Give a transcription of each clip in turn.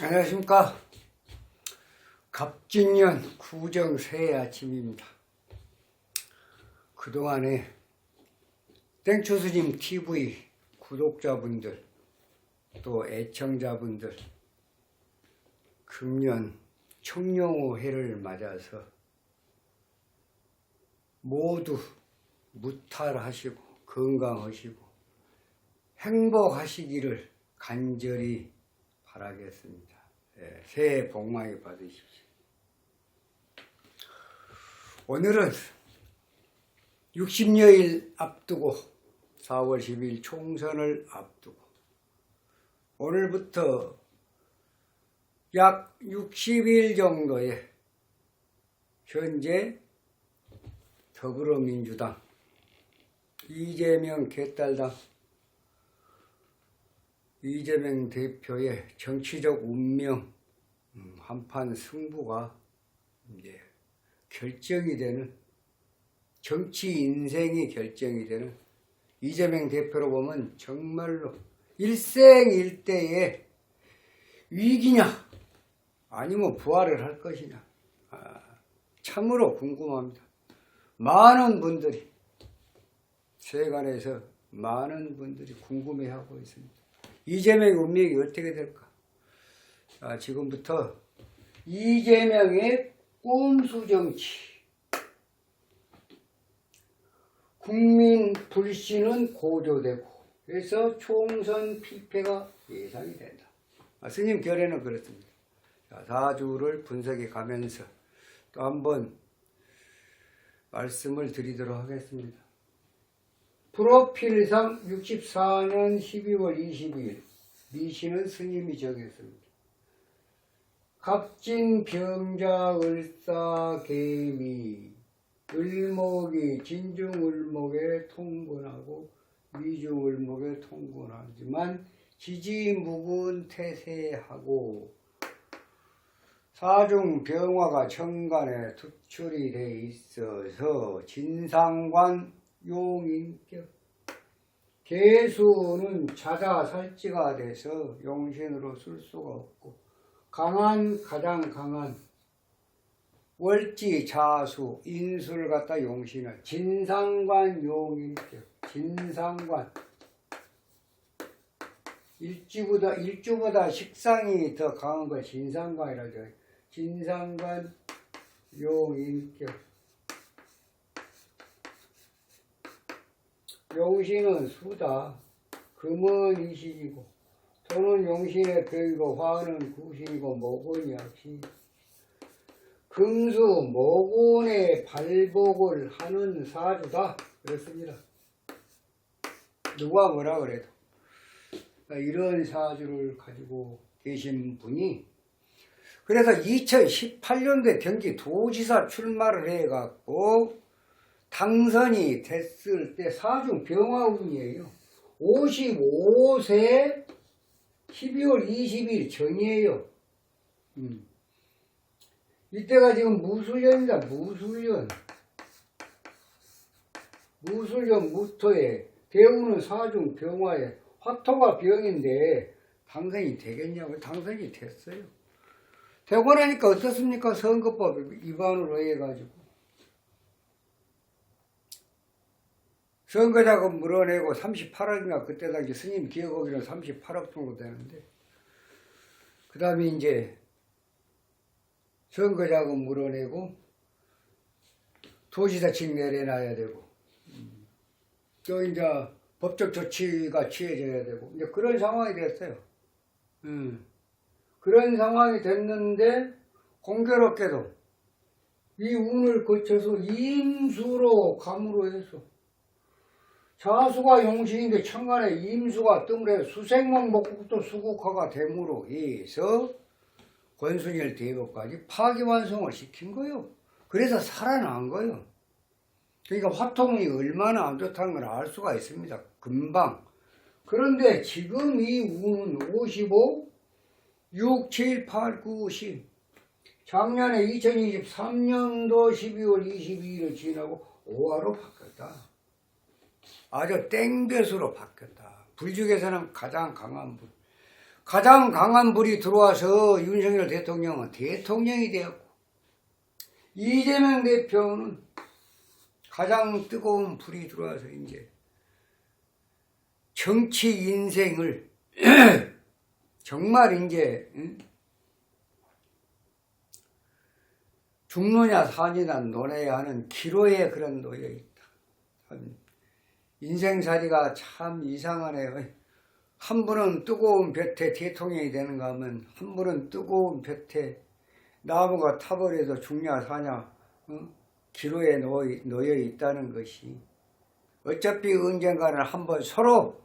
안녕하십니까. 갑진년 구정 새해 아침입니다. 그동안에 땡초스님 TV 구독자분들 또 애청자분들 금년 청룡호 해를 맞아서 모두 무탈하시고 건강하시고 행복하시기를 간절히 바라겠습니다. 새해 복 많이 받으십시오. 오늘은 60여일 앞두고 4월 10일 총선을 앞두고 오늘부터 약 60일 정도의 현재 더불어민주당, 이재명 개딸당, 이재명 대표의 정치적 운명, 한판 승부가 이제 결정이 되는, 정치 인생이 결정이 되는, 이재명 대표로 보면 정말로 일생일대의 위기냐 아니면 부활을 할 것이냐, 참으로 궁금합니다. 많은 분들이, 세간에서 많은 분들이 궁금해하고 있습니다. 이재명의 운명이 어떻게 될까? 자, 지금부터 이재명의 꼼수 정치, 국민 불신은 고조되고 그래서 총선 필패가 예상이 된다. 스님 결에는 그렇습니다. 자, 4주를 분석해 가면서 또 한번 말씀을 드리도록 하겠습니다. 프로필상 64년 12월 22일 미신은 스님이 정했습니다. 갑진 병자 을사 개미 을목이 진중을목에 통근하고 위중을목에 통근하지만 지지무근 태세하고 사중 병화가 천간에 투출이 돼 있어서 진상관 용인격, 개수는 자다살찌가 돼서 용신으로 쓸 수가 없고 가장 강한 월지 자수 인수를 갖다 용신을 진상관 용인격, 진상관 일주보다 식상이 더 강한 걸 진상관이라죠. 진상관 용인격, 용신은 수다, 금은 이신이고 토는 용신의 벽이고 화는 구신이고 목은 약신. 금수 모곤의 발복을 하는 사주다 그렇습니다. 누가 뭐라 그래도 이런 사주를 가지고 계신 분이, 그래서 2018년도에 경기도지사 출마를 해갖고 당선이 됐을 때 사중 병화운이에요. 55세 12월 20일 전이에요. 이때가 지금 무술년이다. 무술년 무토에 대우는 사중 병화에 화토가 병인데 당선이 되겠냐고. 당선이 됐어요. 되고 나니까 어떻습니까? 선거법 위반으로 해가지고 선거자금 물어내고 38억인가, 그때 당시 스님 기억하기로는 38억 정도 되는데, 그 다음에 이제 선거자금 물어내고 도지사직 내려놔야 되고 또 이제 법적 조치가 취해져야 되고 이제 그런 상황이 됐어요. 그런 상황이 됐는데 공교롭게도 이 운을 거쳐서 임수로 감으로 해서 자수가 용신인데 천간에 임수가 뜸을 수생목 목국도 수국화가 됨으로 해서 권순일 대법까지 파기환송을 시킨 거예요. 그래서 살아난 거예요. 그러니까 화통이 얼마나 안 좋다는 걸 알 수가 있습니다. 금방. 그런데 지금 이 운은 55, 6, 7, 8, 9, 10. 작년에 2023년도 12월 22일을 지나고 5화로 바뀌었다. 아주 땡볕으로 바뀌었다. 불중에서는 가장 강한 불. 가장 강한 불이 들어와서 윤석열 대통령은 대통령이 되었고, 이재명 대표는 가장 뜨거운 불이 들어와서 이제 정치 인생을 정말 이제 죽느냐 사느냐 논해야 하는 기로에 그런 놓여 있다. 인생살이가 참 이상하네요. 한 분은 뜨거운 볕에 대통령이 되는가 하면 한 분은 뜨거운 볕에 나무가 타버려도 죽냐 사냐 기로에 놓여 있다는 것이, 어차피 언젠가는 한번 서로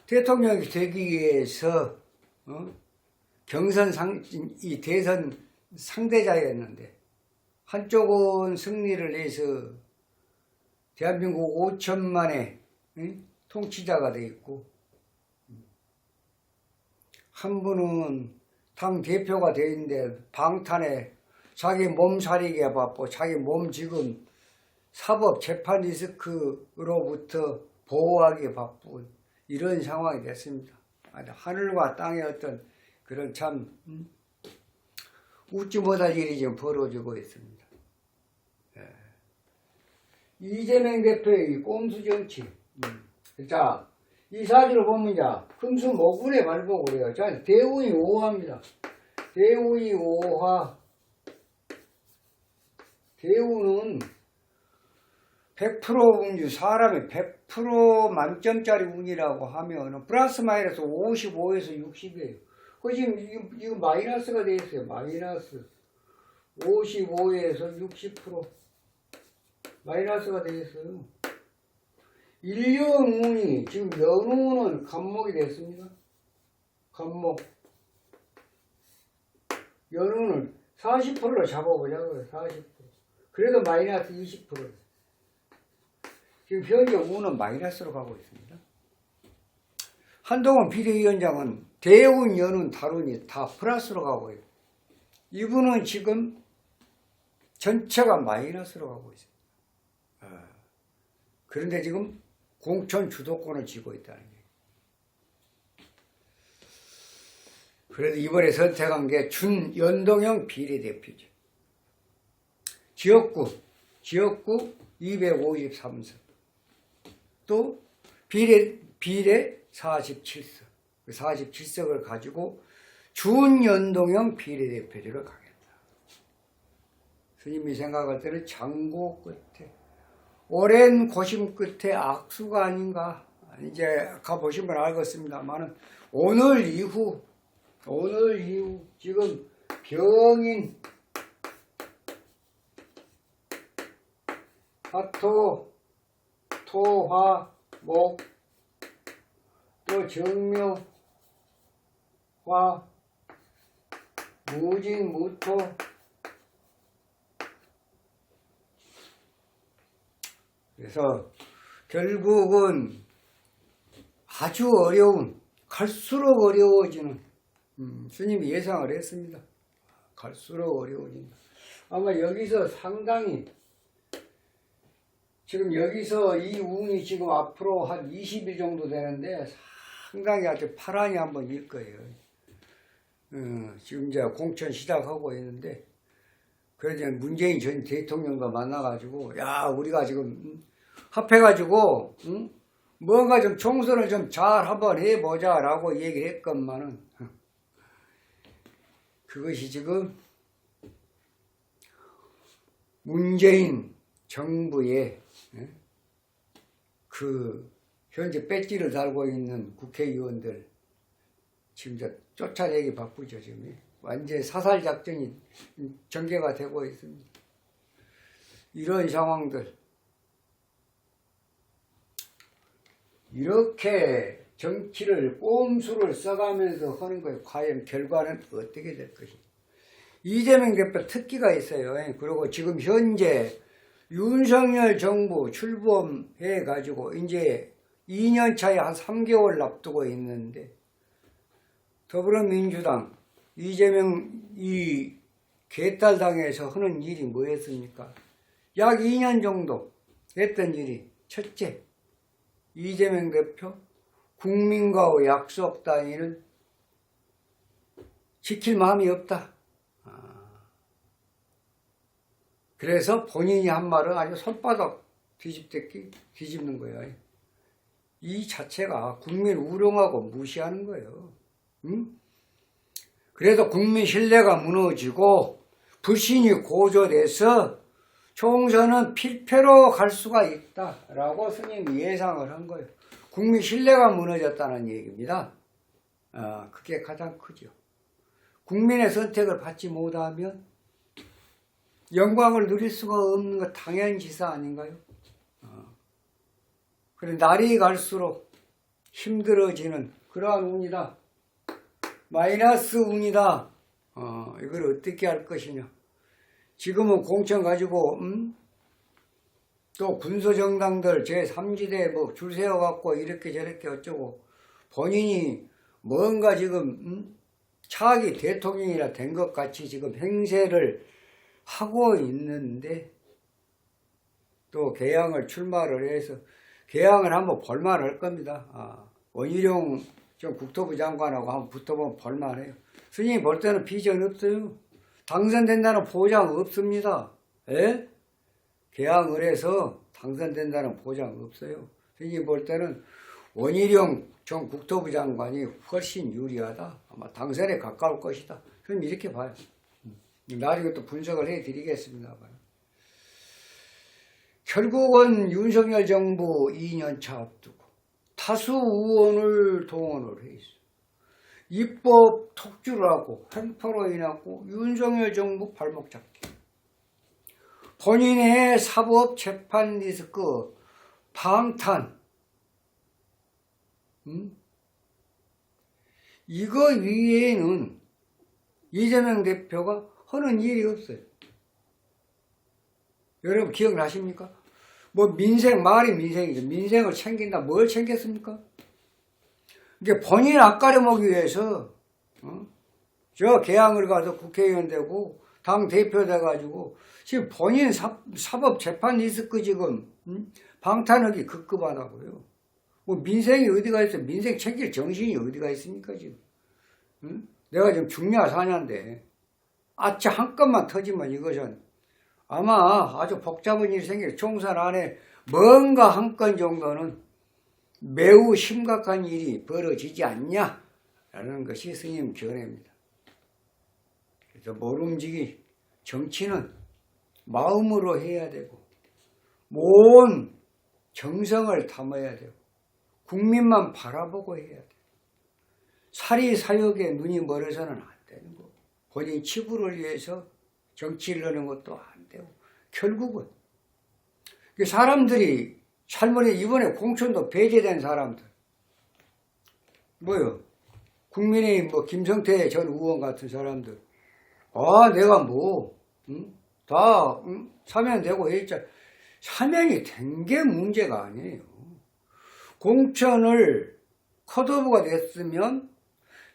대통령이 되기 위해서 이 대선 상대자였는데, 한쪽은 승리를 해서 대한민국 5천만의 통치자가 되어 있고, 한 분은 당 대표가 되어 있는데 방탄에 자기 몸살이게 바빠, 자기 몸 지금 사법 재판 리스크로부터 보호하기에 바쁜 이런 상황이 됐습니다. 하늘과 땅의 어떤 그런 참 웃지 못할 일이 지금 벌어지고 있습니다. 이재명 대표의 이 꼼수 정치. 자, 이 사진을 보면 자, 금수 모군에 발보고 그래요. 자, 대우이 5화입니다. 대우이 5화. 대우는 100% 운주, 사람의 100% 만점짜리 운이라고 하면 플러스 마이너스 55에서 60이에요. 그 지금 마이너스가 되어 있어요. 마이너스 55에서 60% 마이너스가 되어 있어요. 일령운이 지금 연운은 간목이 됐습니다. 간목. 연운을 40%로 잡아보자고요. 40%. 그래도 마이너스 20%. 지금 현재 운은 마이너스로 가고 있습니다. 한동훈 비대위원장은 대운, 연운, 달운이 다 플러스로 가고 있어요. 이분은 지금 전체가 마이너스로 가고 있습니다. 그런데 지금 공천 주도권을 쥐고 있다는 게. 그래도 이번에 선택한 게 준연동형 비례대표죠. 지역구 253석. 또 비례 47석. 47석을 가지고 준연동형 비례대표제를 가겠다. 스님이 생각할 때는 장고 끝에, 오랜 고심 끝에 악수가 아닌가. 이제 가보시면 알겠습니다만 오늘 이후 지금 병인, 화토, 토화, 목, 또 정묘, 화, 무진, 무토, 그래서 결국은 아주 어려운, 갈수록 어려워지는, 스님이 예상을 했습니다. 갈수록 어려워진다. 아마 여기서 상당히, 지금 여기서 이 운이 지금 앞으로 한 20일 정도 되는데 상당히 아주 파란이 한번 일 거예요. 지금 이제 공천 시작하고 있는데, 그래서 문재인 전 대통령과 만나가지고, 야, 우리가 지금 합해가지고 뭔가 좀 총선을 좀 잘 한번 해보자라고 얘기를 했건만은, 그것이 지금 문재인 정부의 그 현재 배지를 달고 있는 국회의원들 지금 쫓아내기 바쁘죠. 지금 완전 사살 작전이 전개가 되고 있습니다. 이런 상황들, 이렇게 정치를 꼼수를 써가면서 하는 거예요. 과연 결과는 어떻게 될 것인가. 이재명 대표 특기가 있어요. 그리고 지금 현재 윤석열 정부 출범해가지고 이제 2년 차에 한 3개월 앞두고 있는데, 더불어민주당 이재명 이 개딸당에서 하는 일이 뭐였습니까? 약 2년 정도 했던 일이, 첫째, 이재명 대표 국민과의 약속 따위는 지킬 마음이 없다. 그래서 본인이 한 말은 아주 손바닥 뒤집는 거예요. 이 자체가 국민 우롱하고 무시하는 거예요. 응? 그래서 국민 신뢰가 무너지고 불신이 고조돼서 총선은 필패로 갈 수가 있다라고 스님이 예상을 한 거예요. 국민 신뢰가 무너졌다는 얘기입니다. 그게 가장 크죠. 국민의 선택을 받지 못하면 영광을 누릴 수가 없는 거 당연지사 아닌가요? 그래 날이 갈수록 힘들어지는 그러한 운이다. 마이너스 운이다. 이걸 어떻게 할 것이냐. 지금은 공천 가지고 또 군소정당들 제3지대 뭐 줄 세워갖고 이렇게 저렇게 어쩌고 본인이 뭔가 지금 차기 대통령이라 된 것 같이 지금 행세를 하고 있는데 또 개항을 출마를 해서 개항을 한번 볼만할 겁니다. 원희룡 전 국토부 장관하고 한번 붙어보면 볼만해요. 스님이 볼 때는 비전 없어요. 당선된다는 보장 없습니다. 예? 개항을 해서 당선된다는 보장 없어요. 스님이 볼 때는 원희룡 전 국토부 장관이 훨씬 유리하다. 아마 당선에 가까울 것이다. 그럼 이렇게 봐요. 나중에 또 분석을 해드리겠습니다. 결국은 윤석열 정부 2년차 앞두고 다수 의원을 동원을 해 있어요. 입법 톡주를 하고 횡포로 인하고 윤석열 정부 발목 잡기. 본인의 사법 재판 리스크 방탄. 이거 위에는 이재명 대표가 하는 일이 없어요. 여러분 기억나십니까? 뭐 민생, 말이 민생이죠. 민생을 챙긴다. 뭘 챙겼습니까? 이게 본인 앞가려먹기 위해서 저 개항을 가서 국회의원 되고 당 대표 돼가지고 지금 본인 사법 재판 리스크 지금 방탄하기 급급하다고요. 뭐 민생이 어디가 있어? 민생 챙길 정신이 어디가 있습니까 지금? 내가 지금 중야 사냐인데 아차 한 건만 터지면 이것은 아마 아주 복잡한 일이 생길 총선 안에 뭔가 한 건 정도는 매우 심각한 일이 벌어지지 않냐라는 것이 스님 견해입니다. 그래서 모름지기 정치는 마음으로 해야 되고 온 정성을 담아야 되고 국민만 바라보고 해야 돼. 사리사욕에 눈이 멀어서는 안 되는 거고 본인 치부를 위해서 정치를 하는 것도 안 되고 결국은 사람들이 잘못해 이번에 공천도 배제된 사람들 뭐요? 국민의힘 뭐 김성태 전 의원 같은 사람들 내가 다 사면되고 했자 사면이 된 게 문제가 아니에요. 공천을 컷오브가 됐으면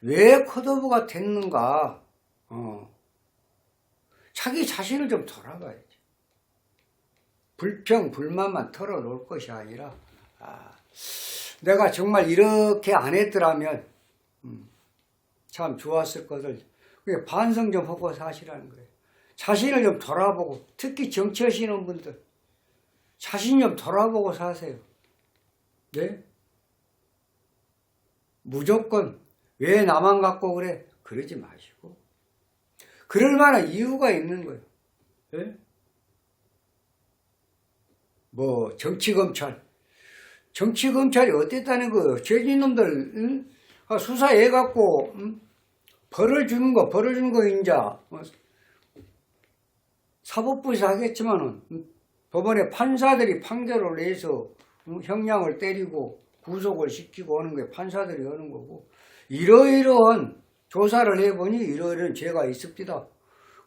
왜 컷오브가 됐는가 자기 자신을 좀 돌아봐야지. 불평, 불만만 털어놓을 것이 아니라 내가 정말 이렇게 안 했더라면 참 좋았을 것을 반성 좀 하고 사시라는 거예요. 자신을 좀 돌아보고 특히 정치하시는 분들 자신 좀 돌아보고 사세요. 네? 무조건 왜 나만 갖고 그래? 그러지 마시고 그럴 만한 이유가 있는 거예요. 네? 뭐 정치검찰 정치검찰이 어땠다는 거예요? 죄진놈들 수사해갖고 벌을 주는 거 인자 사법부에서 하겠지만은 법원에 판사들이 판결을 내서 형량을 때리고 구속을 시키고 하는 게 판사들이 하는 거고 이러이러한 조사를 해보니 이러이러한 죄가 있습니다.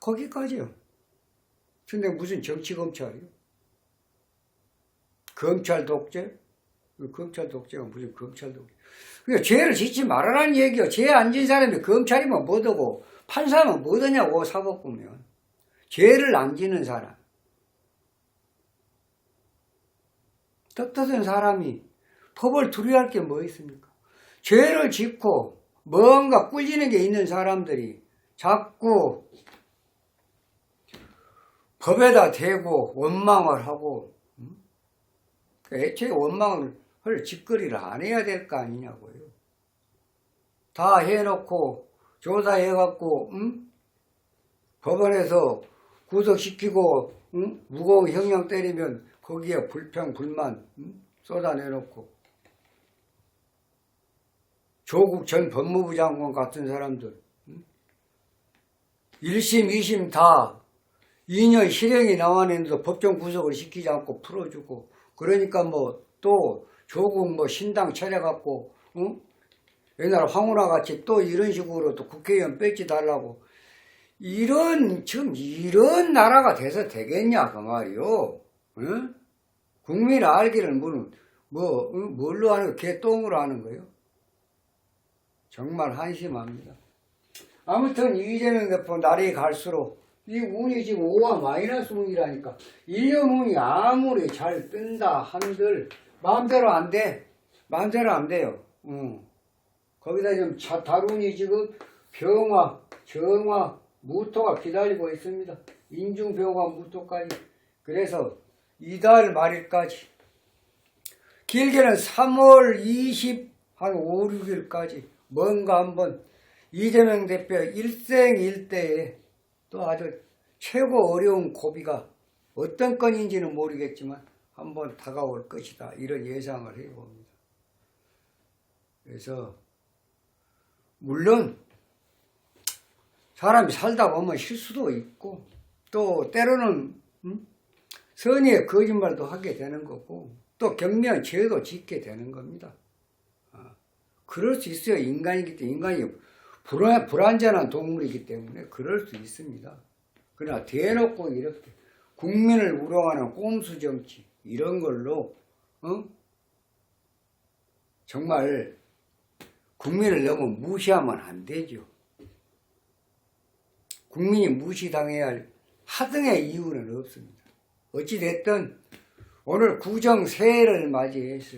거기까지요. 근데 무슨 정치검찰이요? 검찰 독재? 검찰 독재가 무슨 검찰 독재? 그러니까 죄를 짓지 말아라는 얘기요. 죄 안 진 사람이 검찰이면 뭐더고 판사면 뭐더냐고 사법부면. 죄를 안 지는 사람. 떳떳한 사람이 법을 두려워할 게 뭐 있습니까? 죄를 짓고 뭔가 꿀리는 게 있는 사람들이 자꾸 법에다 대고 원망을 하고, 애초에 원망을 할 짓거리를 안 해야 될 거 아니냐고요. 다 해놓고 조사해갖고 법원에서 구속시키고 무거운 형량 때리면 거기에 불평 불만 쏟아내놓고, 조국 전 법무부 장관 같은 사람들 1심 2심 다 2년 실형이 나왔는데도 법정 구속을 시키지 않고 풀어주고, 그러니까 뭐 또 조국 뭐 신당 차려갖고 옛날 황운하 같이 또 이런 식으로 또 국회의원 뺏지 달라고, 지금 이런 나라가 돼서 되겠냐 그 말이요. 응? 국민이 알기를 뭘로 하는 거, 개똥으로 하는 거요. 정말 한심합니다. 아무튼 이재명 대표 날이 갈수록 이 운이 지금 5와 마이너스 운이라니까. 1년 운이 아무리 잘 뜬다 한들 마음대로 안 돼. 마음대로 안 돼요. 거기다 지금 달운이 지금 병화, 정화, 무토가 기다리고 있습니다. 인중병화, 무토까지. 그래서 이달 말일까지, 길게는 3월 20한 5, 6일까지 뭔가 한번 이재명 대표 일생일대에 또 아주 최고 어려운 고비가 어떤 건인지는 모르겠지만 한번 다가올 것이다, 이런 예상을 해봅니다. 그래서 물론 사람이 살다 보면 실수도 있고 또 때로는 선의의 거짓말도 하게 되는 거고 또 경미한 죄도 짓게 되는 겁니다. 그럴 수 있어요. 인간이기 때문에. 인간이 불완전한 동물이기 때문에 그럴 수 있습니다. 그러나 대놓고 이렇게 국민을 우롱하는 꼼수 정치 이런 걸로 정말 국민을 너무 무시하면 안 되죠. 국민이 무시당해야 할 하등의 이유는 없습니다. 어찌됐든 오늘 구정새해를 맞이해서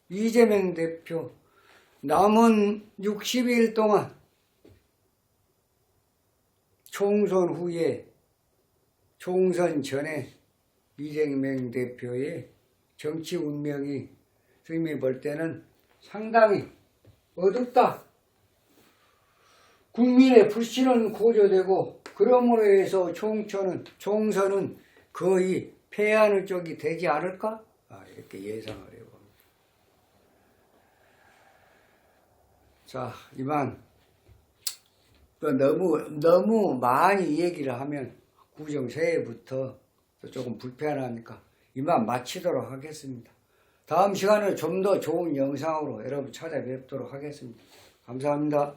이재명 대표 남은 60일 동안 총선 후에, 총선 전에 이재명 대표의 정치 운명이 선생님이 볼 때는 상당히 어둡다. 국민의 불신은 고조되고 그러므로 해서 총선은 거의 패하는 쪽이 되지 않을까? 이렇게 예상을 해봅니다. 자, 이만 또 너무 많이 얘기를 하면 구정새해부터 조금 불편하니까 이만 마치도록 하겠습니다. 다음 시간에 좀 더 좋은 영상으로 여러분 찾아뵙도록 하겠습니다. 감사합니다.